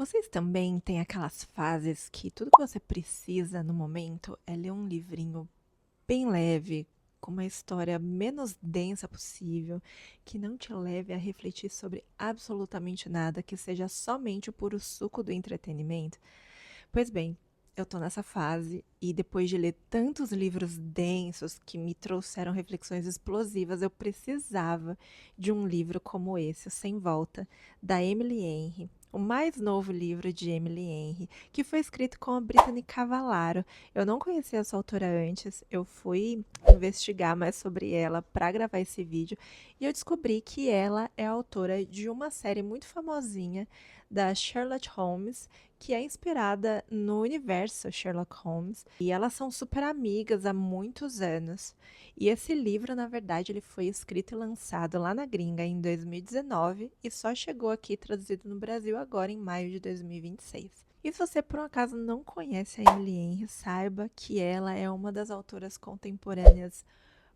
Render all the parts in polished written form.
Vocês também têm aquelas fases que tudo que você precisa no momento é ler um livrinho bem leve, com uma história menos densa possível, que não te leve a refletir sobre absolutamente nada, que seja somente o puro suco do entretenimento? Pois bem, eu tô nessa fase e depois de ler tantos livros densos que me trouxeram reflexões explosivas, eu precisava de um livro como esse, o Sem Volta, da Emily Henry. O mais novo livro de Emily Henry, que foi escrito com a Brittany Cavallaro. Eu não conhecia essa autora antes, eu fui investigar mais sobre ela para gravar esse vídeo e eu descobri que ela é autora de uma série muito famosinha da Sherlock Holmes, que é inspirada no universo Sherlock Holmes, e elas são super amigas há muitos anos. E esse livro, na verdade, ele foi escrito e lançado lá na gringa em 2019 e só chegou aqui traduzido no Brasil agora em maio de 2026. E se você por um acaso não conhece a Emily Henry, saiba que ela é uma das autoras contemporâneas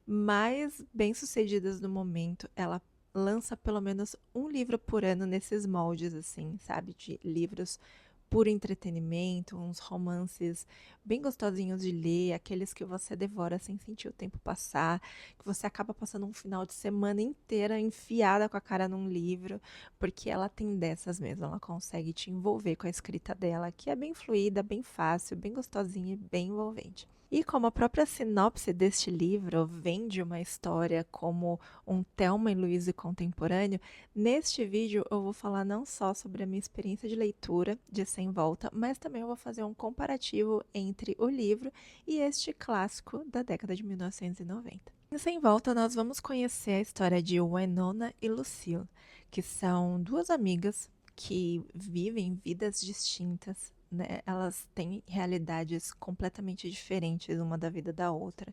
mais bem-sucedidas do momento. Ela lança pelo menos um livro por ano nesses moldes, assim, sabe? De livros puro entretenimento, uns romances bem gostosinhos de ler, aqueles que você devora sem sentir o tempo passar, que você acaba passando um final de semana inteira enfiada com a cara num livro, porque ela tem dessas mesmo, ela consegue te envolver com a escrita dela, que é bem fluida, bem fácil, bem gostosinha e bem envolvente. E como a própria sinopse deste livro vende uma história como um Thelma e Louise contemporâneo, neste vídeo eu vou falar não só sobre a minha experiência de leitura de Sem Volta, mas também eu vou fazer um comparativo entre o livro e este clássico da década de 1990. Em Sem Volta nós vamos conhecer a história de Winona e Lucille, que são duas amigas que vivem vidas distintas, né? Elas têm realidades completamente diferentes uma da vida da outra,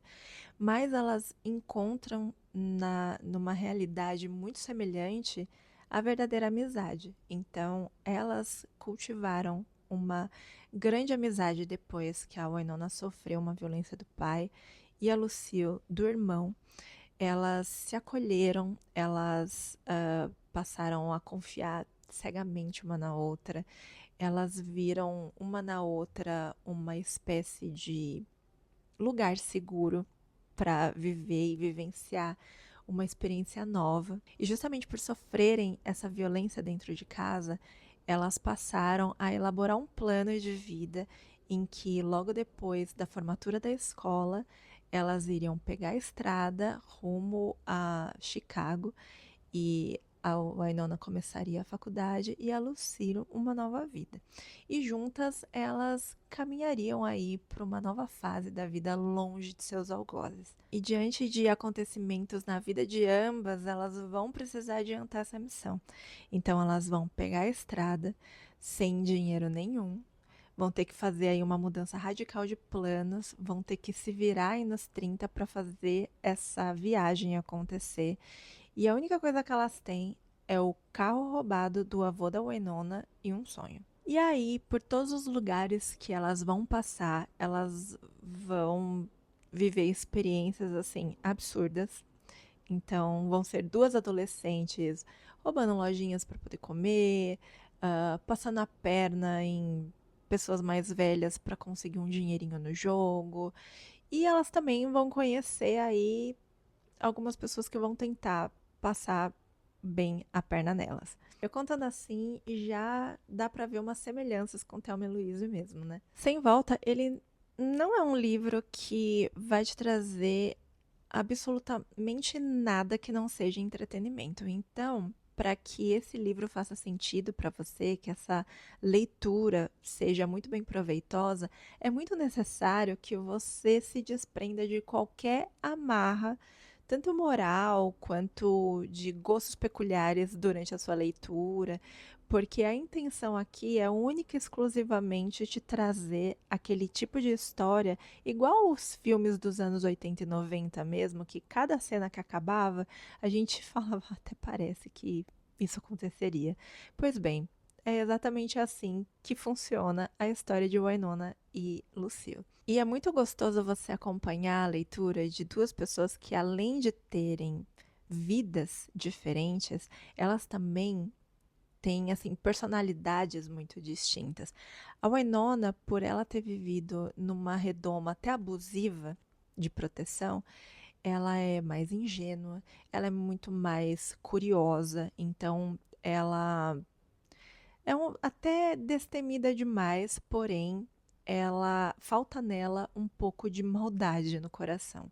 mas elas encontram numa realidade muito semelhante a verdadeira amizade. Então, elas cultivaram uma grande amizade depois que a Winona sofreu uma violência do pai e a Lucille do irmão. Elas se acolheram, elas passaram a confiar cegamente uma na outra, elas viram uma na outra uma espécie de lugar seguro para viver e vivenciar uma experiência nova. E justamente por sofrerem essa violência dentro de casa, elas passaram a elaborar um plano de vida em que, logo depois da formatura da escola, elas iriam pegar a estrada rumo a Chicago e a Winona começaria a faculdade e a Lucille uma nova vida. E juntas elas caminhariam aí para uma nova fase da vida longe de seus algozes. E diante de acontecimentos na vida de ambas, elas vão precisar adiantar essa missão. Então elas vão pegar a estrada sem dinheiro nenhum, vão ter que fazer aí uma mudança radical de planos, vão ter que se virar aí nos 30 para fazer essa viagem acontecer. E a única coisa que elas têm é o carro roubado do avô da Winona e um sonho. E aí, por todos os lugares que elas vão passar, elas vão viver experiências assim absurdas. Então, vão ser duas adolescentes roubando lojinhas para poder comer, passando a perna em pessoas mais velhas para conseguir um dinheirinho no jogo. E elas também vão conhecer aí algumas pessoas que vão tentar passar bem a perna nelas. Eu contando assim, já dá pra ver umas semelhanças com Thelma e Louise mesmo, né? Sem Volta, ele não é um livro que vai te trazer absolutamente nada que não seja entretenimento. Então, para que esse livro faça sentido para você, que essa leitura seja muito bem proveitosa, é muito necessário que você se desprenda de qualquer amarra, tanto moral quanto de gostos peculiares durante a sua leitura, porque a intenção aqui é única e exclusivamente te trazer aquele tipo de história igual os filmes dos anos 80 e 90 mesmo, que cada cena que acabava, a gente falava, até parece que isso aconteceria. Pois bem, é exatamente assim que funciona a história de Winona e Lucille. E é muito gostoso você acompanhar a leitura de duas pessoas que, além de terem vidas diferentes, elas também têm assim personalidades muito distintas. A Wynonna, por ela ter vivido numa redoma até abusiva de proteção, ela é mais ingênua, ela é muito mais curiosa, então ela é até destemida demais, porém ela falta nela um pouco de maldade no coração.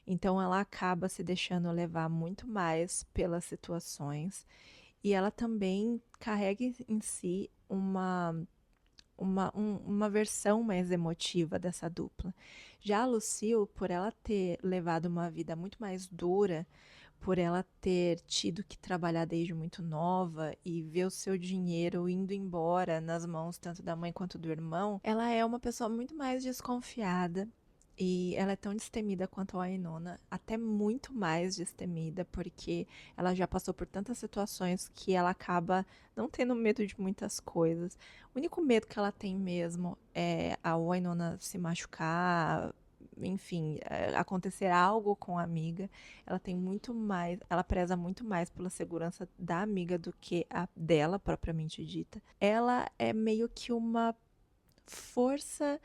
Então ela acaba se deixando levar muito mais pelas situações e ela também carrega em si uma versão mais emotiva dessa dupla. Já a Lucille, por ela ter levado uma vida muito mais dura, por ela ter tido que trabalhar desde muito nova e ver o seu dinheiro indo embora nas mãos tanto da mãe quanto do irmão, ela é uma pessoa muito mais desconfiada. E ela é tão destemida quanto a Wynonna, até muito mais destemida, porque ela já passou por tantas situações que ela acaba não tendo medo de muitas coisas. O único medo que ela tem mesmo é a Wynonna se machucar, enfim, acontecer algo com a amiga. Ela tem muito mais, ela preza muito mais pela segurança da amiga do que a dela propriamente dita. Ela é meio que uma força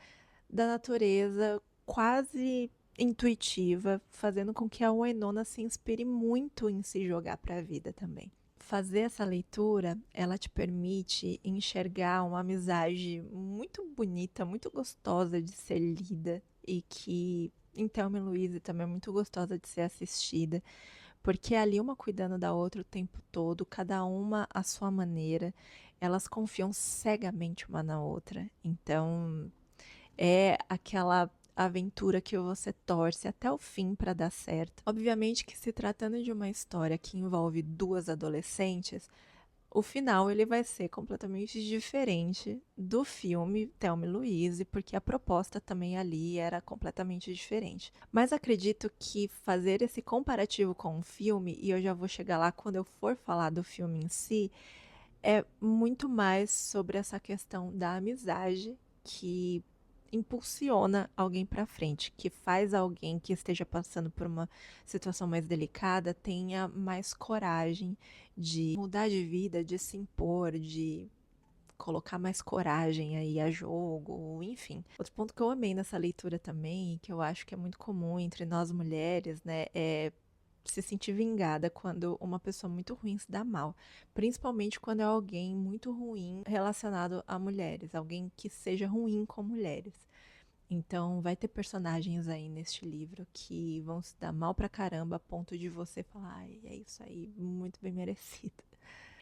da natureza quase intuitiva, fazendo com que a Wynonna se inspire muito em se jogar para a vida também. Fazer essa leitura, ela te permite enxergar uma amizade muito bonita, muito gostosa de ser lida e que em Thelma e Louise também é muito gostosa de ser assistida, porque é ali uma cuidando da outra o tempo todo, cada uma à sua maneira, elas confiam cegamente uma na outra, então é aquela aventura que você torce até o fim para dar certo. Obviamente que se tratando de uma história que envolve duas adolescentes, o final ele vai ser completamente diferente do filme Thelma e Louise, porque a proposta também ali era completamente diferente. Mas acredito que fazer esse comparativo com o filme, e eu já vou chegar lá quando eu for falar do filme em si, é muito mais sobre essa questão da amizade que impulsiona alguém para frente, que faz alguém que esteja passando por uma situação mais delicada tenha mais coragem de mudar de vida, de se impor, de colocar mais coragem aí a jogo, enfim. Outro ponto que eu amei nessa leitura também, que eu acho que é muito comum entre nós mulheres, né, é se sentir vingada quando uma pessoa muito ruim se dá mal, principalmente quando é alguém muito ruim relacionado a mulheres, alguém que seja ruim com mulheres. Então, vai ter personagens aí neste livro que vão se dar mal pra caramba, a ponto de você falar, ai, é isso aí, muito bem merecido.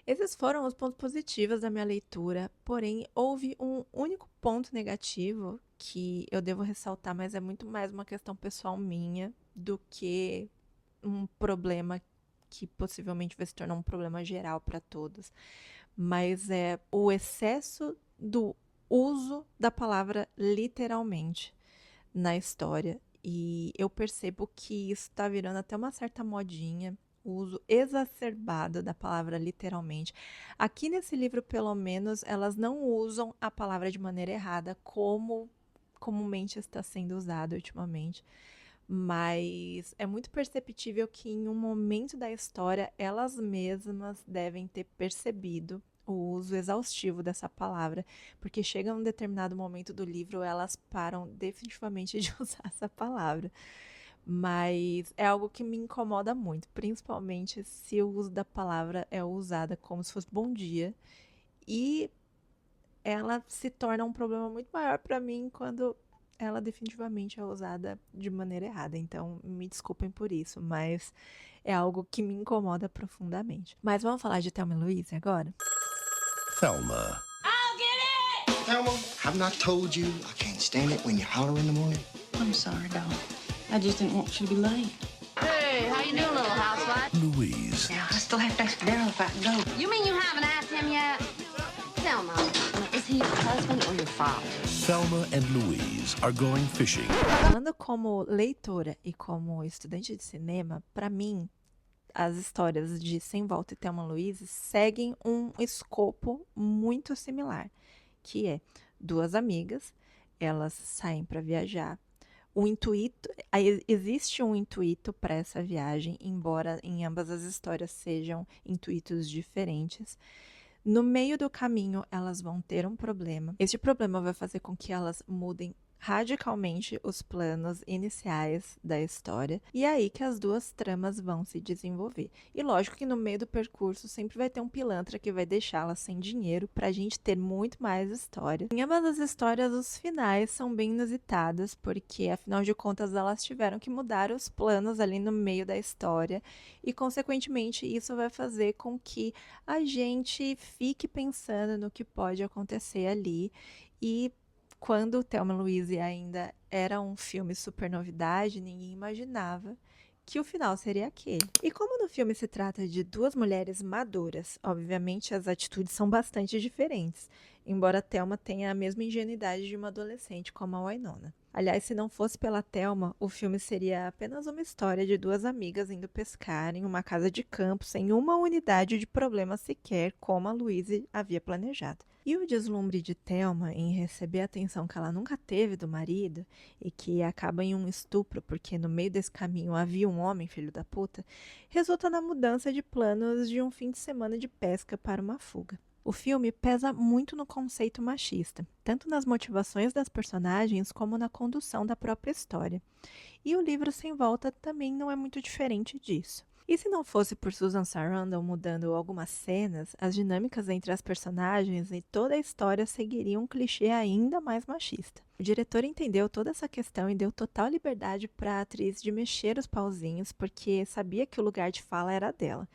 Esses foram os pontos positivos da minha leitura, porém, houve um único ponto negativo que eu devo ressaltar, mas é muito mais uma questão pessoal minha do que um problema que possivelmente vai se tornar um problema geral para todos. Mas é o excesso do uso da palavra literalmente na história. E eu percebo que isso está virando até uma certa modinha, o uso exacerbado da palavra literalmente. Aqui nesse livro, pelo menos, elas não usam a palavra de maneira errada, como comumente está sendo usado ultimamente. Mas é muito perceptível que em um momento da história elas mesmas devem ter percebido o uso exaustivo dessa palavra, porque chega um determinado momento do livro elas param definitivamente de usar essa palavra. Mas é algo que me incomoda muito, principalmente se o uso da palavra é usada como se fosse bom dia e ela se torna um problema muito maior para mim quando ela definitivamente é usada de maneira errada. Então, me desculpem por isso, mas é algo que me incomoda profundamente. Mas vamos falar de Thelma e Louise agora? Thelma. I'll get it! Thelma, have not told you I can't stand it when you holler in the morning? I'm sorry, doll. I just didn't want you to be late. Hey, how you doing, little housewife? Louise. Yeah, I still have to ask Daryl if I can go. You mean you haven't asked him yet? Thelma, is he your husband or your father? Thelma and Louise are going fishing. Falando como leitora e como estudante de cinema, para mim, as histórias de Sem Volta e Thelma e Louise seguem um escopo muito similar, que é duas amigas, elas saem para viajar. O intuito, existe um intuito para essa viagem, embora em ambas as histórias sejam intuitos diferentes. No meio do caminho, elas vão ter um problema. Este problema vai fazer com que elas mudem radicalmente os planos iniciais da história, e é aí que as duas tramas vão se desenvolver. E lógico que no meio do percurso sempre vai ter um pilantra que vai deixá-la sem dinheiro pra gente ter muito mais história. Em ambas as histórias, os finais são bem inusitados, porque afinal de contas elas tiveram que mudar os planos ali no meio da história, e consequentemente isso vai fazer com que a gente fique pensando no que pode acontecer ali. E quando Thelma e Louise ainda era um filme super novidade, ninguém imaginava que o final seria aquele. E como no filme se trata de duas mulheres maduras, obviamente as atitudes são bastante diferentes, embora Thelma tenha a mesma ingenuidade de uma adolescente como a Wynonna. Aliás, se não fosse pela Thelma, o filme seria apenas uma história de duas amigas indo pescar em uma casa de campo sem uma unidade de problema sequer, como a Louise havia planejado. E o deslumbre de Thelma em receber a atenção que ela nunca teve do marido e que acaba em um estupro porque no meio desse caminho havia um homem filho da puta, resulta na mudança de planos de um fim de semana de pesca para uma fuga. O filme pesa muito no conceito machista, tanto nas motivações das personagens como na condução da própria história. E o livro Sem Volta também não é muito diferente disso. E se não fosse por Susan Sarandon mudando algumas cenas, as dinâmicas entre as personagens e toda a história seguiriam um clichê ainda mais machista. O diretor entendeu toda essa questão e deu total liberdade para a atriz de mexer os pauzinhos, porque sabia que o lugar de fala era dela.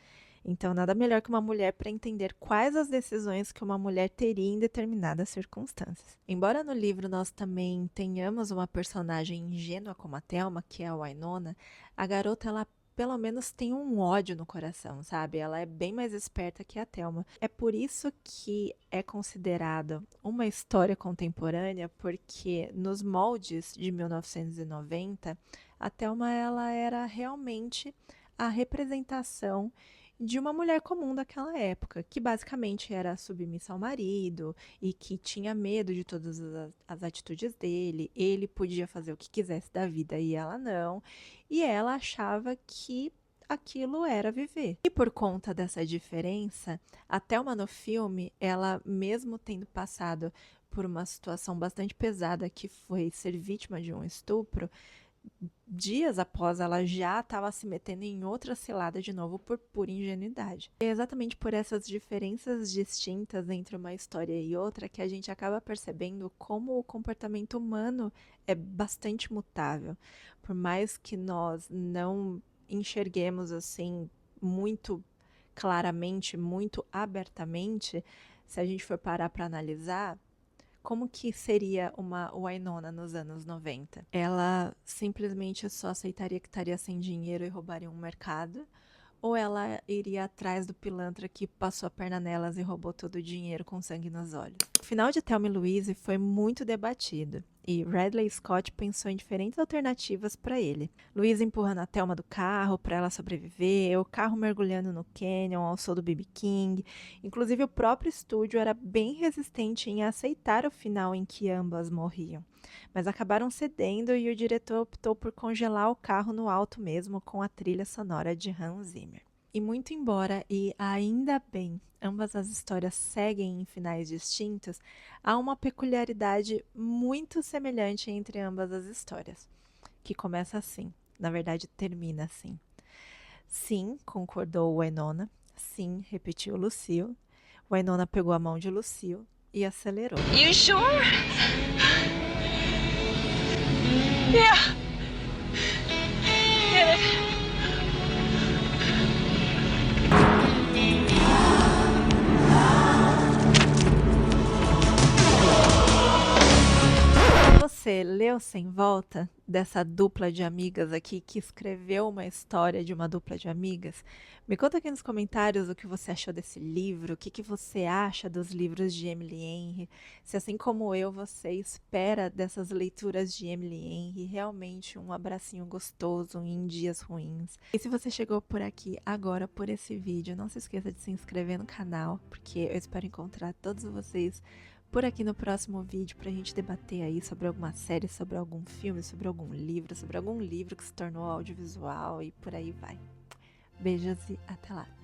Então, nada melhor que uma mulher para entender quais as decisões que uma mulher teria em determinadas circunstâncias. Embora no livro nós também tenhamos uma personagem ingênua como a Thelma, que é a Wynonna, a garota ela pelo menos tem um ódio no coração, sabe? Ela é bem mais esperta que a Thelma. É por isso que é considerada uma história contemporânea, porque nos moldes de 1990, a Thelma ela era realmente a representação de uma mulher comum daquela época, que basicamente era submissa ao marido e que tinha medo de todas as atitudes dele. Ele podia fazer o que quisesse da vida e ela não. E ela achava que aquilo era viver. E por conta dessa diferença, a Thelma no filme, ela mesmo tendo passado por uma situação bastante pesada, que foi ser vítima de um estupro, dias após ela já estava se metendo em outra cilada de novo por pura ingenuidade. É exatamente por essas diferenças distintas entre uma história e outra que a gente acaba percebendo como o comportamento humano é bastante mutável. Por mais que nós não enxerguemos assim muito claramente, muito abertamente, se a gente for parar para analisar, como que seria uma Wynonna nos anos 90? Ela simplesmente só aceitaria que estaria sem dinheiro e roubaria um mercado? Ou ela iria atrás do pilantra que passou a perna nelas e roubou todo o dinheiro com sangue nos olhos? O final de Thelma e Louise foi muito debatido, e Ridley Scott pensou em diferentes alternativas para ele. Louise empurrando a Thelma do carro para ela sobreviver, o carro mergulhando no canyon ao som do B.B. King. Inclusive o próprio estúdio era bem resistente em aceitar o final em que ambas morriam. Mas acabaram cedendo e o diretor optou por congelar o carro no alto mesmo com a trilha sonora de Hans Zimmer. E muito embora, e ainda bem, ambas as histórias seguem em finais distintos, há uma peculiaridade muito semelhante entre ambas as histórias, que começa assim, na verdade termina assim. Sim, concordou Wynonna, sim, repetiu Lucille. Wynonna pegou a mão de Lucille e acelerou. You sure? Yeah. Get it. Você leu Sem Volta, dessa dupla de amigas aqui que escreveu uma história de uma dupla de amigas? Me conta aqui nos comentários o que você achou desse livro, o que você acha dos livros de Emily Henry, se assim como eu você espera dessas leituras de Emily Henry realmente um abracinho gostoso em dias ruins. E se você chegou por aqui agora por esse vídeo, não se esqueça de se inscrever no canal, porque eu espero encontrar todos vocês por aqui no próximo vídeo pra gente debater aí sobre alguma série, sobre algum filme, sobre algum livro que se tornou audiovisual e por aí vai. Beijos e até lá!